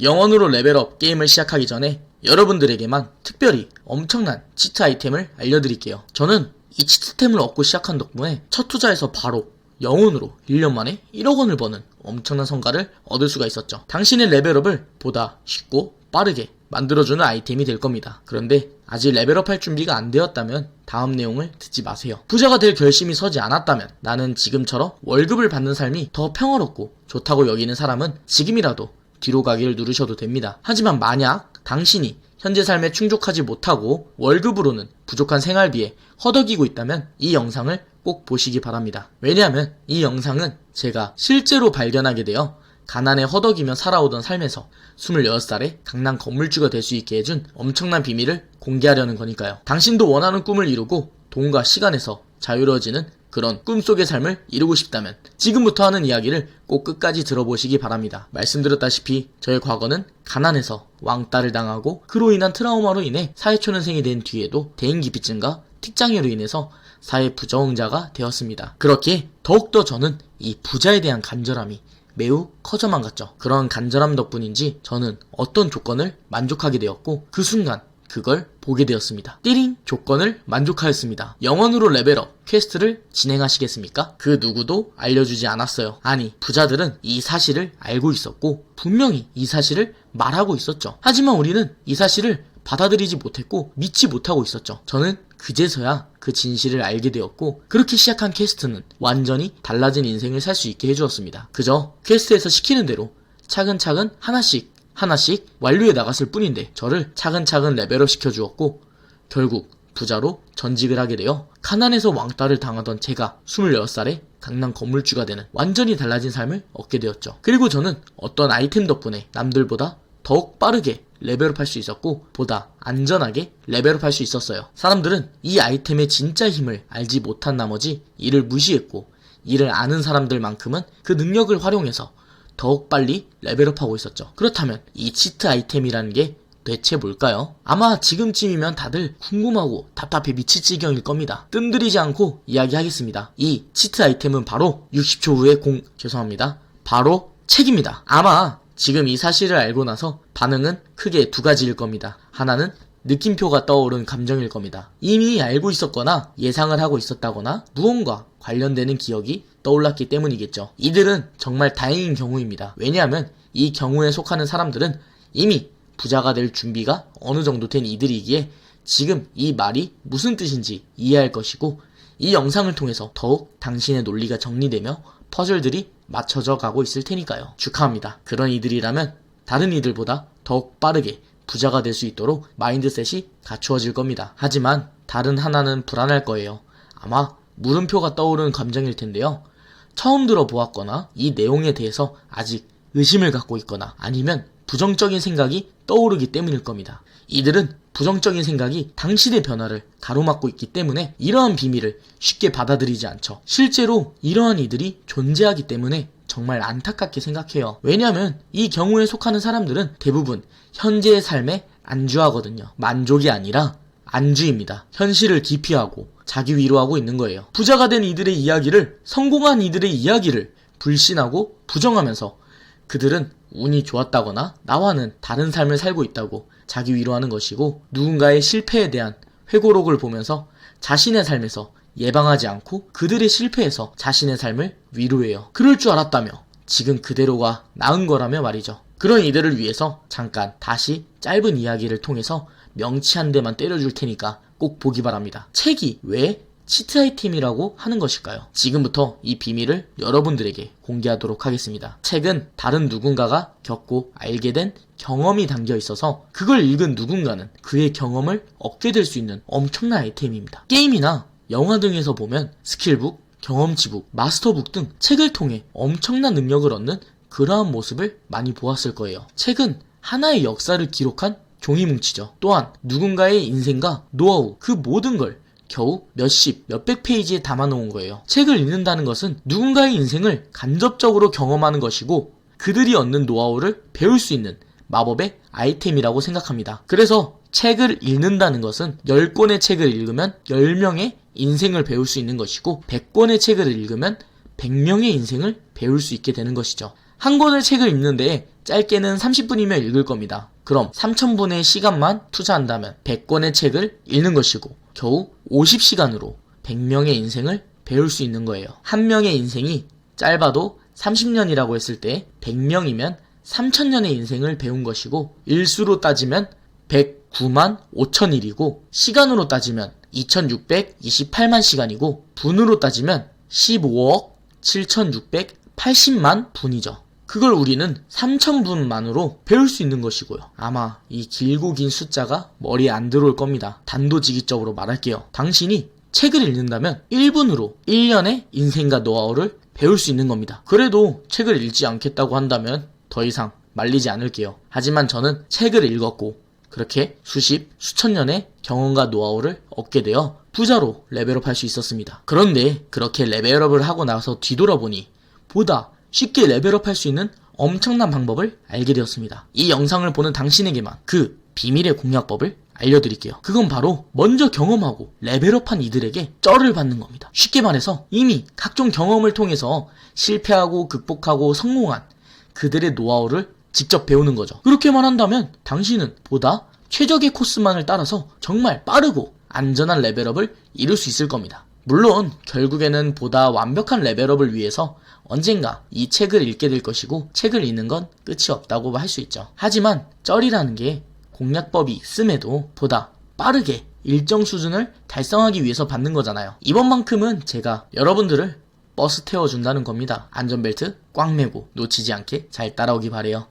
영원으로 레벨업 게임을 시작하기 전에 여러분들에게만 특별히 엄청난 치트 아이템을 알려드릴게요. 저는 이 치트템을 얻고 시작한 덕분에 첫 투자에서 바로 영원으로 1년 만에 1억 원을 버는 엄청난 성과를 얻을 수가 있었죠. 당신의 레벨업을 보다 쉽고 빠르게 만들어주는 아이템이 될 겁니다. 그런데 아직 레벨업 할 준비가 안 되었다면 다음 내용을 듣지 마세요. 부자가 될 결심이 서지 않았다면 나는 지금처럼 월급을 받는 삶이 더 평화롭고 좋다고 여기는 사람은 지금이라도 뒤로 가기를 누르셔도 됩니다. 하지만 만약 당신이 현재 삶에 충족하지 못하고 월급으로는 부족한 생활비에 허덕이고 있다면 이 영상을 꼭 보시기 바랍니다. 왜냐하면 이 영상은 제가 실제로 발견하게 되어 가난에 허덕이며 살아오던 삶에서 26살에 강남 건물주가 될 수 있게 해준 엄청난 비밀을 공개하려는 거니까요. 당신도 원하는 꿈을 이루고 돈과 시간에서 자유로워지는 그런 꿈속의 삶을 이루고 싶다면 지금부터 하는 이야기를 꼭 끝까지 들어보시기 바랍니다. 말씀드렸다시피 저의 과거는 가난해서 왕따를 당하고 그로 인한 트라우마로 인해 사회초년생이 된 뒤에도 대인기피증과 특장애로 인해서 사회 부정자가 되었습니다. 그렇게 더욱더 저는 이 부자에 대한 간절함이 매우 커져만 갔죠. 그런 간절함 덕분인지 저는 어떤 조건을 만족하게 되었고 그 순간 그걸 보게 되었습니다. 띠링! 조건을 만족하였습니다. 영원으로 레벨업 퀘스트를 진행하시겠습니까? 그 누구도 알려주지 않았어요. 아니, 부자들은 이 사실을 알고 있었고 분명히 이 사실을 말하고 있었죠. 하지만 우리는 이 사실을 받아들이지 못했고 믿지 못하고 있었죠. 저는 그제서야 그 진실을 알게 되었고 그렇게 시작한 퀘스트는 완전히 달라진 인생을 살 수 있게 해주었습니다. 그저 퀘스트에서 시키는 대로 차근차근 하나씩 완료해 나갔을 뿐인데 저를 차근차근 레벨업 시켜주었고 결국 부자로 전직을 하게 되어 가난에서 왕따를 당하던 제가 26살에 강남 건물주가 되는 완전히 달라진 삶을 얻게 되었죠. 그리고 저는 어떤 아이템 덕분에 남들보다 더욱 빠르게 레벨업 할 수 있었고 보다 안전하게 레벨업 할 수 있었어요. 사람들은 이 아이템의 진짜 힘을 알지 못한 나머지 이를 무시했고 이를 아는 사람들만큼은 그 능력을 활용해서 더욱 빨리 레벨업하고 있었죠. 그렇다면 이 치트 아이템이라는 게 대체 뭘까요? 아마 지금쯤이면 다들 궁금하고 답답해 미칠 지경일 겁니다. 뜸들이지 않고 이야기하겠습니다. 이 치트 아이템은 바로 60초 후에 바로 책입니다. 아마 지금 이 사실을 알고 나서 반응은 크게 두 가지일 겁니다. 하나는 느낌표가 떠오른 감정일 겁니다. 이미 알고 있었거나 예상을 하고 있었다거나 무언가 관련되는 기억이 떠올랐기 때문이겠죠. 이들은 정말 다행인 경우입니다. 왜냐하면 이 경우에 속하는 사람들은 이미 부자가 될 준비가 어느 정도 된 이들이기에 지금 이 말이 무슨 뜻인지 이해할 것이고 이 영상을 통해서 더욱 당신의 논리가 정리되며 퍼즐들이 맞춰져 가고 있을 테니까요. 축하합니다. 그런 이들이라면 다른 이들보다 더욱 빠르게 부자가 될 수 있도록 마인드셋이 갖추어질 겁니다. 하지만 다른 하나는 불안할 거예요. 아마 물음표가 떠오르는 감정일 텐데요. 처음 들어보았거나 이 내용에 대해서 아직 의심을 갖고 있거나 아니면 부정적인 생각이 떠오르기 때문일 겁니다. 이들은 부정적인 생각이 당신의 변화를 가로막고 있기 때문에 이러한 비밀을 쉽게 받아들이지 않죠. 실제로 이러한 이들이 존재하기 때문에 정말 안타깝게 생각해요. 왜냐하면 이 경우에 속하는 사람들은 대부분 현재의 삶에 안주하거든요. 만족이 아니라 안주입니다. 현실을 기피하고 자기 위로하고 있는 거예요. 부자가 된 이들의 이야기를, 성공한 이들의 이야기를 불신하고 부정하면서 그들은 운이 좋았다거나 나와는 다른 삶을 살고 있다고 자기 위로하는 것이고 누군가의 실패에 대한 회고록을 보면서 자신의 삶에서 예방하지 않고 그들의 실패에서 자신의 삶을 위로해요. 그럴 줄 알았다며 지금 그대로가 나은 거라며 말이죠. 그런 이들을 위해서 잠깐 다시 짧은 이야기를 통해서 명치 한 대만 때려줄 테니까 꼭 보기 바랍니다. 책이 왜 치트 아이템이라고 하는 것일까요? 지금부터 이 비밀을 여러분들에게 공개하도록 하겠습니다. 책은 다른 누군가가 겪고 알게 된 경험이 담겨 있어서 그걸 읽은 누군가는 그의 경험을 얻게 될 수 있는 엄청난 아이템입니다. 게임이나 영화 등에서 보면 스킬북, 경험치북, 마스터북 등 책을 통해 엄청난 능력을 얻는 그러한 모습을 많이 보았을 거예요. 책은 하나의 역사를 기록한 종이뭉치죠. 또한 누군가의 인생과 노하우, 그 모든 걸 겨우 몇백 페이지에 담아놓은 거예요. 책을 읽는다는 것은 누군가의 인생을 간접적으로 경험하는 것이고 그들이 얻는 노하우를 배울 수 있는 마법의 아이템이라고 생각합니다. 그래서 책을 읽는다는 것은 10권의 책을 읽으면 10명의 인생을 배울 수 있는 것이고 100권의 책을 읽으면 100명의 인생을 배울 수 있게 되는 것이죠. 한 권의 책을 읽는 데에 짧게는 30분이면 읽을 겁니다. 그럼 3000분의 시간만 투자한다면 100권의 책을 읽는 것이고 겨우 50시간으로 100명의 인생을 배울 수 있는 거예요. 한 명의 인생이 짧아도 30년이라고 했을 때 100명이면 3000년의 인생을 배운 것이고 일수로 따지면 109만 5천일이고 시간으로 따지면 2628만 시간이고 분으로 따지면 15억 7680만 분이죠. 그걸 우리는 3000분만으로 배울 수 있는 것이고요. 아마 이 길고 긴 숫자가 머리에 안 들어올 겁니다. 단도직입적으로 말할게요. 당신이 책을 읽는다면 1분으로 1년의 인생과 노하우를 배울 수 있는 겁니다. 그래도 책을 읽지 않겠다고 한다면 더 이상 말리지 않을게요. 하지만 저는 책을 읽었고 그렇게 수천 년의 경험과 노하우를 얻게 되어 부자로 레벨업 할 수 있었습니다. 그런데 그렇게 레벨업을 하고 나서 뒤돌아보니 보다 쉽게 레벨업 할 수 있는 엄청난 방법을 알게 되었습니다. 이 영상을 보는 당신에게만 그 비밀의 공략법을 알려드릴게요. 그건 바로 먼저 경험하고 레벨업한 이들에게 쩔을 받는 겁니다. 쉽게 말해서 이미 각종 경험을 통해서 실패하고 극복하고 성공한 그들의 노하우를 직접 배우는 거죠. 그렇게만 한다면 당신은 보다 최적의 코스만을 따라서 정말 빠르고 안전한 레벨업을 이룰 수 있을 겁니다. 물론 결국에는 보다 완벽한 레벨업을 위해서 언젠가 이 책을 읽게 될 것이고 책을 읽는 건 끝이 없다고 할 수 있죠. 하지만 쩔이라는 게 공략법이 있음에도 보다 빠르게 일정 수준을 달성하기 위해서 받는 거잖아요. 이번만큼은 제가 여러분들을 버스 태워준다는 겁니다. 안전벨트 꽉 매고 놓치지 않게 잘 따라오기 바래요.